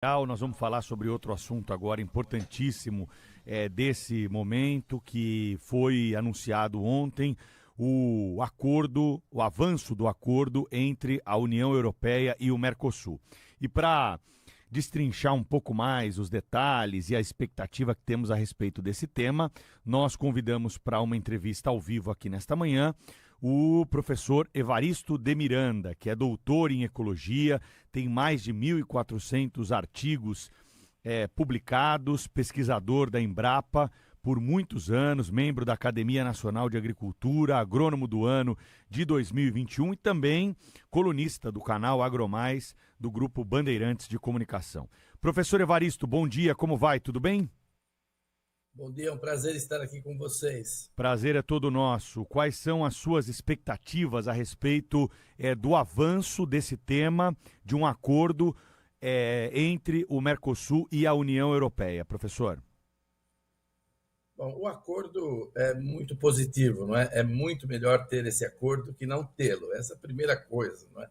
Nós vamos falar sobre outro assunto agora importantíssimo desse momento que foi anunciado ontem, o acordo, o avanço do acordo entre a União Europeia e o Mercosul. E para destrinchar um pouco mais os detalhes e a expectativa que temos a respeito desse tema, nós convidamos para uma entrevista ao vivo aqui nesta manhã o professor Evaristo de Miranda, que é doutor em ecologia, tem mais de 1.400 artigos publicados, pesquisador da Embrapa por muitos anos, membro da Academia Nacional de Agricultura, agrônomo do ano de 2021 e também colunista do canal AgroMais do Grupo Bandeirantes de Comunicação. Professor Evaristo, bom dia, como vai? Tudo bem? Bom dia, é um prazer estar aqui com vocês. Prazer é todo nosso. Quais são as suas expectativas a respeito do avanço desse tema, de um acordo entre o Mercosul e a União Europeia, professor? Bom, o acordo é muito positivo, não é? É muito melhor ter esse acordo que não tê-lo. Essa é a primeira coisa, não é?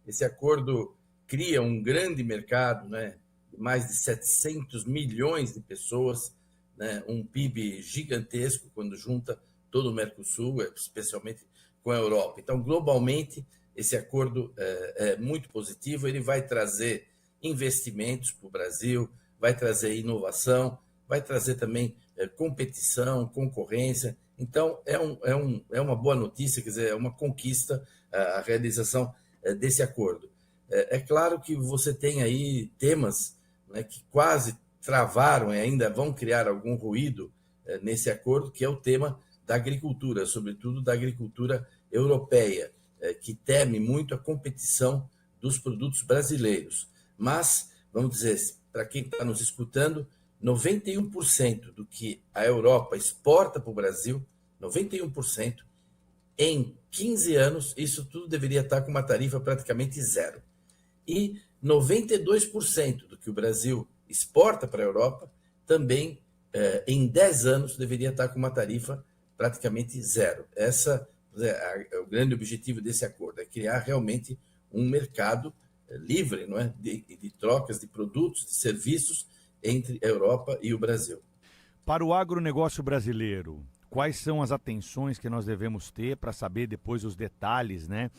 Esse acordo cria um grande mercado, né? De mais de 700 milhões de pessoas, né? Um PIB gigantesco quando junta todo o Mercosul, especialmente com a Europa. Então, globalmente, esse acordo é muito positivo. Ele vai trazer investimentos para o Brasil, vai trazer inovação, vai trazer também competição, concorrência. Então, é uma boa notícia, quer dizer, é uma conquista a realização desse acordo. É claro que você tem aí temas, né, que quase travaram e ainda vão criar algum ruído nesse acordo, que é o tema da agricultura, sobretudo da agricultura europeia, que teme muito a competição dos produtos brasileiros. Mas, vamos dizer, para quem está nos escutando, 91% do que a Europa exporta para o Brasil, 91%, em 15 anos, isso tudo deveria estar com uma tarifa praticamente zero. E 92% do que o Brasil exporta para a Europa, também em 10 anos deveria estar com uma tarifa praticamente zero. Essa é o grande objetivo desse acordo, é criar realmente um mercado livre, não é? de trocas de produtos, de serviços entre a Europa e o Brasil. Para o agronegócio brasileiro, quais são as atenções que nós devemos ter para saber depois os detalhes, né,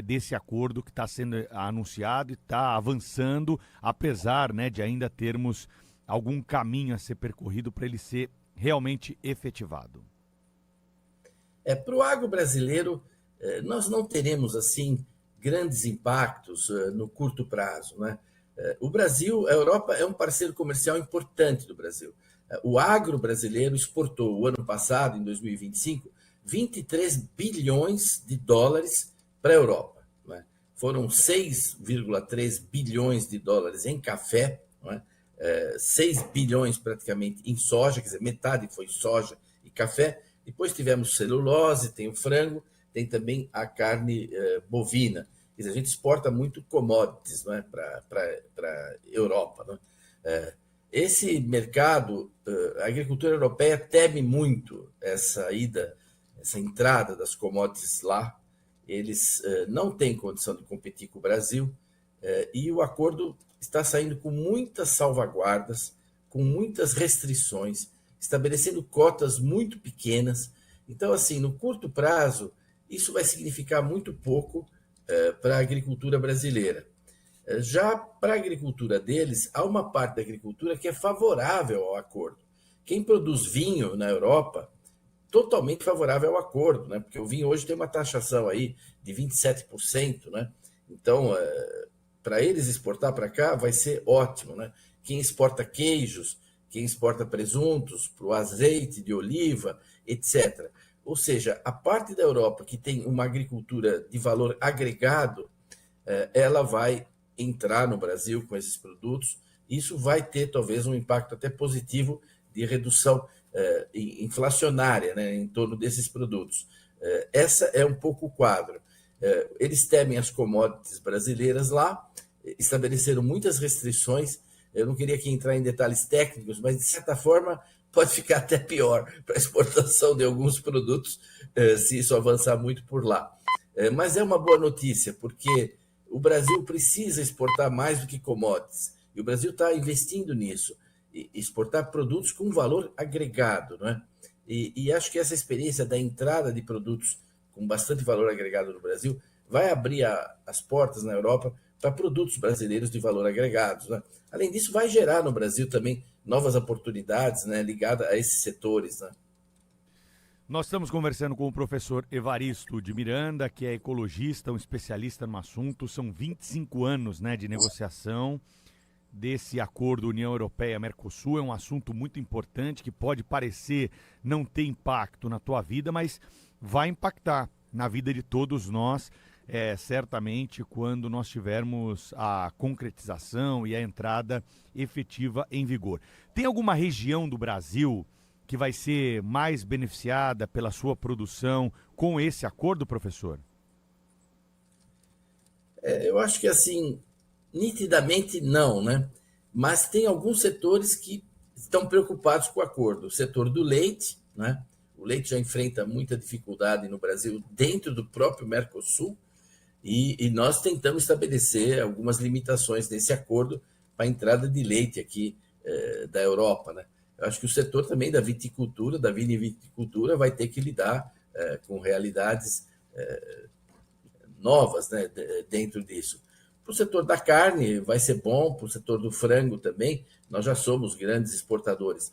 desse acordo que está sendo anunciado e está avançando, apesar, né, de ainda termos algum caminho a ser percorrido para ele ser realmente efetivado? Para o agro brasileiro, nós não teremos assim grandes impactos no curto prazo, né? O Brasil, a Europa é um parceiro comercial importante do Brasil. O agro brasileiro exportou o ano passado, em 2025, 23 bilhões de dólares para a Europa. Não é? Foram 6,3 bilhões de dólares em café, não é? 6 bilhões praticamente em soja, quer dizer, metade foi soja e café. Depois tivemos celulose, tem o frango, tem também a carne bovina. Quer dizer, a gente exporta muito commodities, não é? Para a Europa. Não é? Esse mercado, a agricultura europeia teme muito essa entrada das commodities lá. Eles não têm condição de competir com o Brasil e o acordo está saindo com muitas salvaguardas, com muitas restrições, estabelecendo cotas muito pequenas. Então, assim, no curto prazo, isso vai significar muito pouco para a agricultura brasileira. Já para a agricultura deles, há uma parte da agricultura que é favorável ao acordo. Quem produz vinho na Europa, totalmente favorável ao acordo, né? Porque o vinho hoje tem uma taxação aí de 27%, né? Então, para eles exportar para cá vai ser ótimo, né? Quem exporta queijos, quem exporta presuntos, para o azeite de oliva, etc. Ou seja, a parte da Europa que tem uma agricultura de valor agregado, ela vai entrar no Brasil com esses produtos. Isso vai ter talvez um impacto até positivo de redução inflacionária, né, em torno desses produtos. Essa é um pouco o quadro. Eles temem as commodities brasileiras lá, estabeleceram muitas restrições. Eu não queria aqui entrar em detalhes técnicos, mas de certa forma pode ficar até pior para a exportação de alguns produtos se isso avançar muito por lá. Mas é uma boa notícia, porque o Brasil precisa exportar mais do que commodities. E o Brasil está investindo nisso, exportar produtos com valor agregado, não é? E acho que essa experiência da entrada de produtos com bastante valor agregado no Brasil vai abrir as portas na Europa para produtos brasileiros de valor agregado, né? Além disso, vai gerar no Brasil também novas oportunidades, né, ligadas a esses setores, né? Nós estamos conversando com o professor Evaristo de Miranda, que é ecologista, um especialista no assunto. São 25 anos, né, de negociação desse acordo União Europeia-Mercosul. É um assunto muito importante que pode parecer não ter impacto na tua vida, mas vai impactar na vida de todos nós, certamente, quando nós tivermos a concretização e a entrada efetiva em vigor. Tem alguma região do Brasil que vai ser mais beneficiada pela sua produção com esse acordo, professor? Eu acho que, assim, nitidamente não, né? Mas tem alguns setores que estão preocupados com o acordo. O setor do leite, né? O leite já enfrenta muita dificuldade no Brasil dentro do próprio Mercosul e nós tentamos estabelecer algumas limitações nesse acordo para a entrada de leite aqui da Europa, né? Eu acho que o setor também da viticultura, da viniviticultura, vai ter que lidar com realidades novas, né, dentro disso. Para o setor da carne vai ser bom, para o setor do frango também, nós já somos grandes exportadores.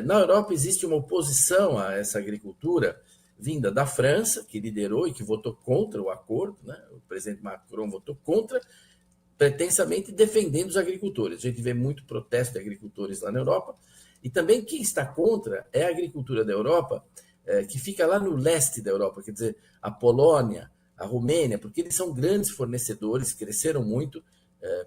Na Europa existe uma oposição a essa agricultura vinda da França, que liderou e que votou contra o acordo, né? O presidente Macron votou contra, pretensamente defendendo os agricultores. A gente vê muito protesto de agricultores lá na Europa. E também quem está contra é a agricultura da Europa, que fica lá no leste da Europa, quer dizer, a Polônia, a Romênia, porque eles são grandes fornecedores, cresceram muito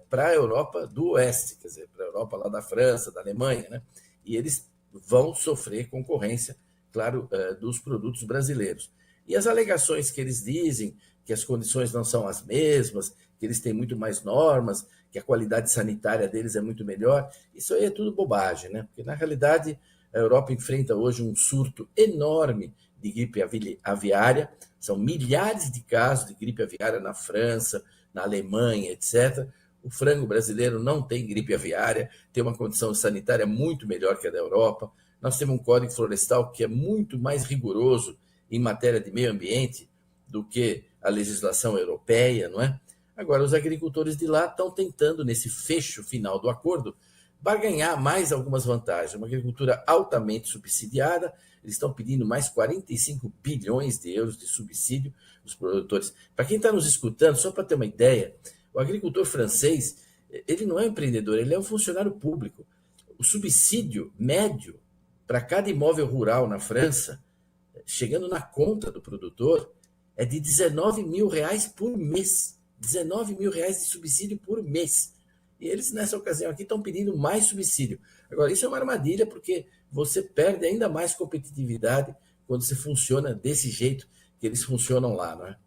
para a Europa do Oeste, quer dizer, para a Europa lá da França, da Alemanha, né? E eles vão sofrer concorrência, claro, dos produtos brasileiros. E as alegações que eles dizem que as condições não são as mesmas, que eles têm muito mais normas, que a qualidade sanitária deles é muito melhor, isso aí é tudo bobagem, né? Porque, na realidade, a Europa enfrenta hoje um surto enorme de gripe aviária, são milhares de casos de gripe aviária na França, na Alemanha, etc. O frango brasileiro não tem gripe aviária, tem uma condição sanitária muito melhor que a da Europa. Nós temos um código florestal que é muito mais rigoroso em matéria de meio ambiente do que a legislação europeia, não é? Agora, os agricultores de lá estão tentando, nesse fecho final do acordo, barganhar mais algumas vantagens. Uma agricultura altamente subsidiada, eles estão pedindo mais 45 bilhões de euros de subsídio dos produtores. Para quem está nos escutando, só para ter uma ideia, o agricultor francês, ele não é um empreendedor, ele é um funcionário público. O subsídio médio para cada imóvel rural na França, chegando na conta do produtor, é de 19 mil reais por mês. 19 mil reais de subsídio por mês. E eles, nessa ocasião aqui, estão pedindo mais subsídio. Agora, isso é uma armadilha, porque você perde ainda mais competitividade quando você funciona desse jeito que eles funcionam lá, não é?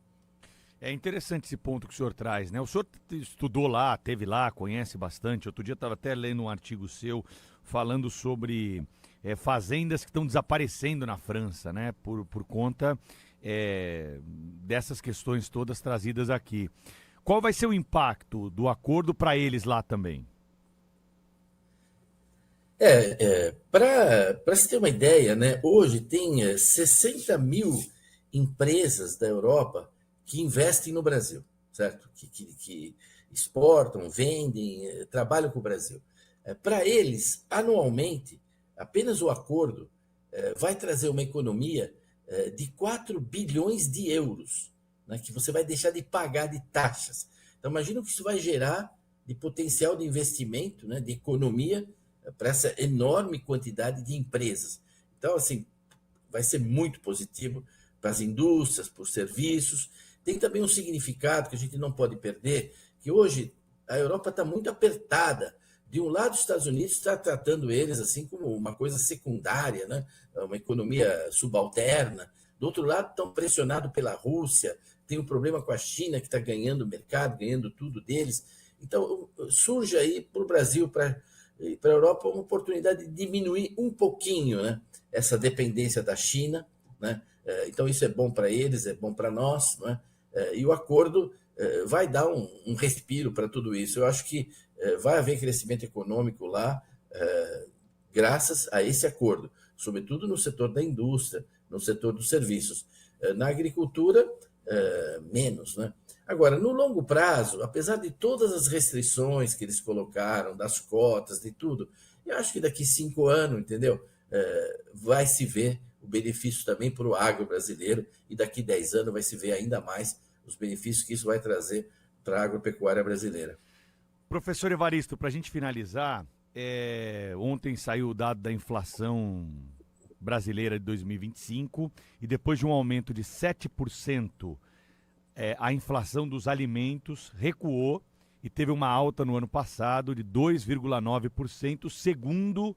É interessante esse ponto que o senhor traz, né? O senhor estudou lá, teve lá, conhece bastante. Outro dia estava até lendo um artigo seu falando sobre fazendas que estão desaparecendo na França, né? Por conta dessas questões todas trazidas aqui. Qual vai ser o impacto do acordo para eles lá também? Para se ter uma ideia, né, hoje tem 60 mil empresas da Europa que investem no Brasil, certo? Que exportam, vendem, trabalham com o Brasil. Para eles, anualmente, apenas o acordo vai trazer uma economia de 4 bilhões de euros, né, que você vai deixar de pagar de taxas. Então, imagina o que isso vai gerar de potencial de investimento, né, de economia, para essa enorme quantidade de empresas. Então, assim, vai ser muito positivo para as indústrias, para os serviços. Tem também um significado que a gente não pode perder, que hoje a Europa está muito apertada. De um lado, os Estados Unidos está tratando eles assim como uma coisa secundária, né? Uma economia subalterna. Do outro lado, estão pressionados pela Rússia, tem um problema com a China, que está ganhando mercado, ganhando tudo deles. Então, surge aí para o Brasil, para a Europa, uma oportunidade de diminuir um pouquinho, né, essa dependência da China, né? Então, isso é bom para eles, é bom para nós, né? E o acordo vai dar um respiro para tudo isso. Eu acho que vai haver crescimento econômico lá, graças a esse acordo, sobretudo no setor da indústria, no setor dos serviços. Na agricultura, menos, né? Agora, no longo prazo, apesar de todas as restrições que eles colocaram, das cotas, de tudo, eu acho que daqui 5 anos, entendeu? Vai se ver o benefício também para o agro brasileiro, e daqui 10 anos vai se ver ainda mais os benefícios que isso vai trazer para a agropecuária brasileira. Professor Evaristo, para a gente finalizar, ontem saiu o dado da inflação brasileira de 2025 e depois de um aumento de 7%, a inflação dos alimentos recuou e teve uma alta no ano passado de 2,9%, segundo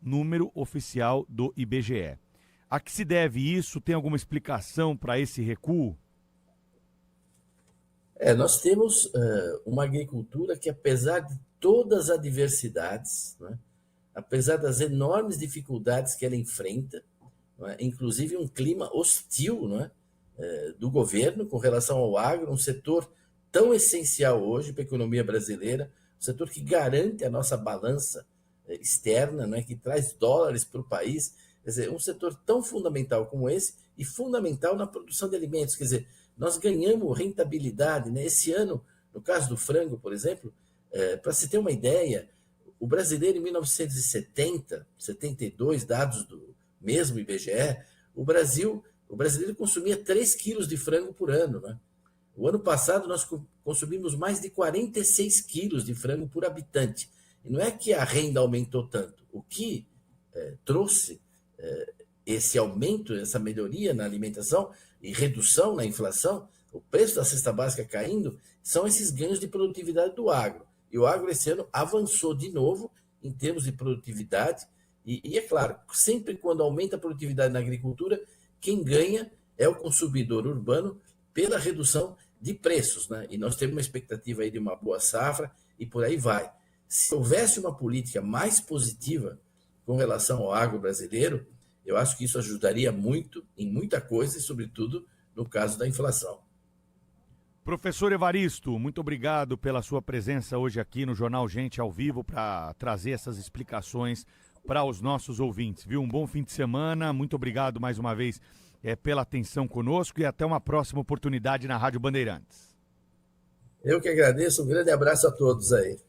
número oficial do IBGE. A que se deve isso? Tem alguma explicação para esse recuo? Nós temos uma agricultura que, apesar de todas as adversidades, né, apesar das enormes dificuldades que ela enfrenta, né, inclusive um clima hostil, né, do governo com relação ao agro, um setor tão essencial hoje para a economia brasileira, um setor que garante a nossa balança externa, né, que traz dólares para o país, quer dizer, um setor tão fundamental como esse e fundamental na produção de alimentos, quer dizer, nós ganhamos rentabilidade, né? Esse ano, no caso do frango, por exemplo, para se ter uma ideia, o brasileiro em 1970, 72, dados do mesmo IBGE, o brasileiro consumia 3 quilos de frango por ano, né? O ano passado nós consumimos mais de 46 quilos de frango por habitante. E não é que a renda aumentou tanto. O que trouxe esse aumento, essa melhoria na alimentação e redução na inflação, o preço da cesta básica caindo, são esses ganhos de produtividade do agro. E o agro esse ano avançou de novo em termos de produtividade. E é claro, sempre quando aumenta a produtividade na agricultura, quem ganha é o consumidor urbano pela redução de preços, né? E nós temos uma expectativa aí de uma boa safra e por aí vai. Se houvesse uma política mais positiva com relação ao agro brasileiro, eu acho que isso ajudaria muito em muita coisa e, sobretudo, no caso da inflação. Professor Evaristo, muito obrigado pela sua presença hoje aqui no Jornal Gente ao Vivo para trazer essas explicações para os nossos ouvintes, viu? Um bom fim de semana, muito obrigado mais uma vez pela atenção conosco e até uma próxima oportunidade na Rádio Bandeirantes. Eu que agradeço, um grande abraço a todos aí.